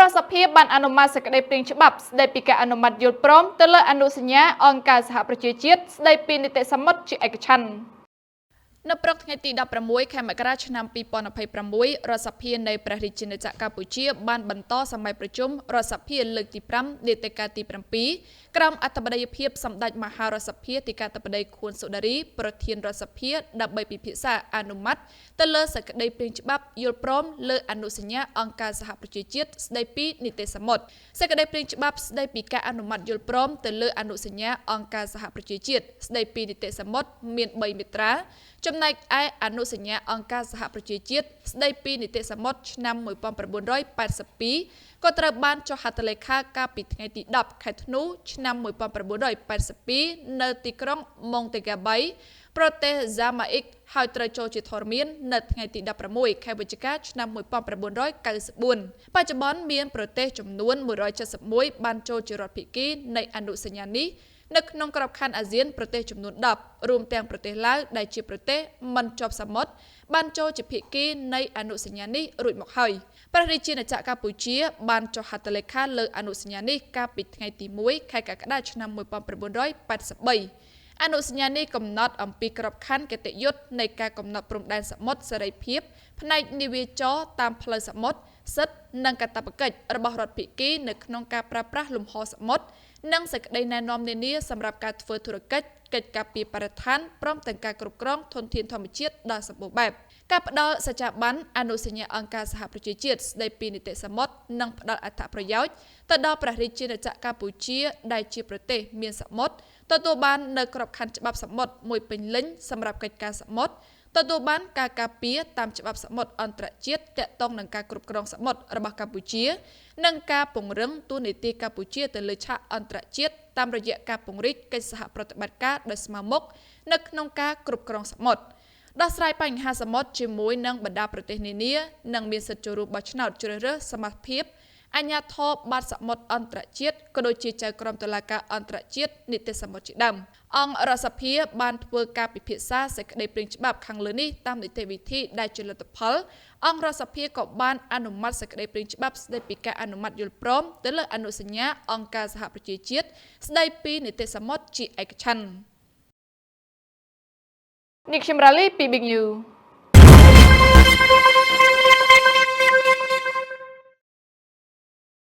រដ្ឋសភាបានអនុម័តសេចក្តីព្រាងច្បាប់ស្តីពីការអនុម័តយល់ព្រមទៅលើអនុសញ្ញាអង្គការសហប្រជាជាតិស្តីពីនីតិសមុទ្រជាឯកច្ឆន្ទនៅព្រឹកថ្ងៃទី16 ខែមករាឆ្នាំ 2026 រដ្ឋសភានៃព្រះរាជាណាចក្រកម្ពុជាបានបន្តសម័យប្រជុំរដ្ឋសភាលើកទី5នីតិកាលទី7ក្រោមអធិបតីភាពសម្ដេចមហារដ្ឋសភាទីកាធិបតីខួនសុដារីប្រធានរដ្ឋសភាដើម្បីពិភាក្សាអនុម័តទៅលើសេចក្តីព្រាងច្បាប់យល់ព្រមលើអនុសញ្ញាអង្គការសហប្រជាជាតិស្តីពីនីតិសមុទ្រសេចក្តីព្រាងច្បាប់ស្តីពីការអនុម័តយល់ព្រមទៅលើអនុសញ្ញាអង្គការសហប្រជាជាតិស្តីពីនីតិសមុទ្រមាន3មាត្រាចំណែកឯអនុសញ្ញាអង្គការសហប្រជាជាតិស្តីពីនីតិសមុទ្រឆ្នាំ1982ក៏ត្រូវបានចុះហត្ថលេខាកាលពីថ្ងៃទី10ខែធ្នូឆ្នាំ1982នៅទីក្រុងម៉ុងតេហ្កាបៃប្រទេសហ្សាម៉ាអ៊ិកហើយត្រូវចូលជាធរមាននៅថ្ងៃទី16ខែវិច្ឆិកាឆ្នាំ1994បច្ចុប្បន្នមានប្រទេសចំនួន171បានចូលជារដ្ឋភាគីនៃអនុសញ្ញានេះនៅក្នុងក្របខ័ណ្ឌអាស៊ានប្រទេសចំនួន10រួមទាំងប្រទេសឡាវដែលជាប្រទេសមិនជាប់សមុទ្របានចូលជាភាគីនៃអនុសញ្ញានេះរួចមកហើយព្រះរាជាណាចក្រកម្ពុជាបានចុះហត្ថលេខាលើអនុសញ្ញានេះកាលពីថ្ងៃទី1ខែកក្កដាឆ្នាំ1983អនុសញ្ញានេះកំណត់អំពីក្របខ័ណ្ឌគតិយុត្តនៃការកំណត់ព្រំដែនសមុទ្រសេរីភាពផ្នែកនាវាចរតាមផ្លូវសមុទ្រសិទ្ធិនិងកាតព្វកិច្ចរបស់រដ្ឋភាគីនៅក្នុងការប្រើប្រាស់លំហសមុទ្រនិងសេចក្តីណែនាំនានាសម្រាប់ការធ្វើធុរកិច្ចកិច្ចការពីបរិស្ថានព្រមទាំងការគ្រប់គ្រងធនធានធម្មជាតិដ៏សម្បូរបែបការផ្ដល់សច្ចាប័នអនុសញ្ញាអង្គការសហប្រជាជាតិស្តីពីនីតិសមុទ្រនិងផ្ដល់អត្ថប្រយោជន៍ទៅដល់ព្រះរាជាណាចក្រកម្ពុជាដែលជាប្រទេសមានសមុទ្រទទួលបាននៅក្របខ័ណ្ឌច្បាប់សមុទ្រមួយពេញលេញសម្រាប់កិច្ចការសមុទ្រទទួលបានការការពារតាមច្បាប់សមុទ្រអន្តរជាតិទាក់ទងនឹងការគ្រប់គ្រងសមុទ្ររបស់កម្ពុជានិងការពង្រឹងទូនាទីកម្ពុជាទៅលើឆាកអន្តរជាតិតាមរយៈការពង្រីកកិច្ចសហប្រតិបត្តិការដោយស្មើមុខនៅក្នុងការគ្រប់គ្រងសមុទ្រដោះស្រាយបញ្ហាសមុទ្រជាមួយនឹងបណ្ដាប្រទេសនានានិងមានសិទ្ធិចូលរួមបោះឆ្នោតជ្រើសរើសសមាជិកអាជ្ញាធរបាតសមុទ្រអន្តរជាតិក៏ដូចជាចៅក្រមតុលាការអន្តរជាតិនីតិសមុទ្រជាដើមអង្គរដ្ឋសភាបានធ្វើការពិភាក្សាសេចក្តីព្រាងច្បាប់ខាងលើនេះតាមនីតិវិធីដែលជាលទ្ធផលអង្គរដ្ឋសភាក៏បានអនុម័តសេចក្តីព្រាងច្បាប់ស្តីពីការអនុម័តយល់ព្រមទៅលើអនុសញ្ញាអង្គការសហប្រជាជាតិស្តីពីនីតិសមុទ្រជាឯកច្ឆន្ទនេះខ្ញុំរ៉ាលីពី Big News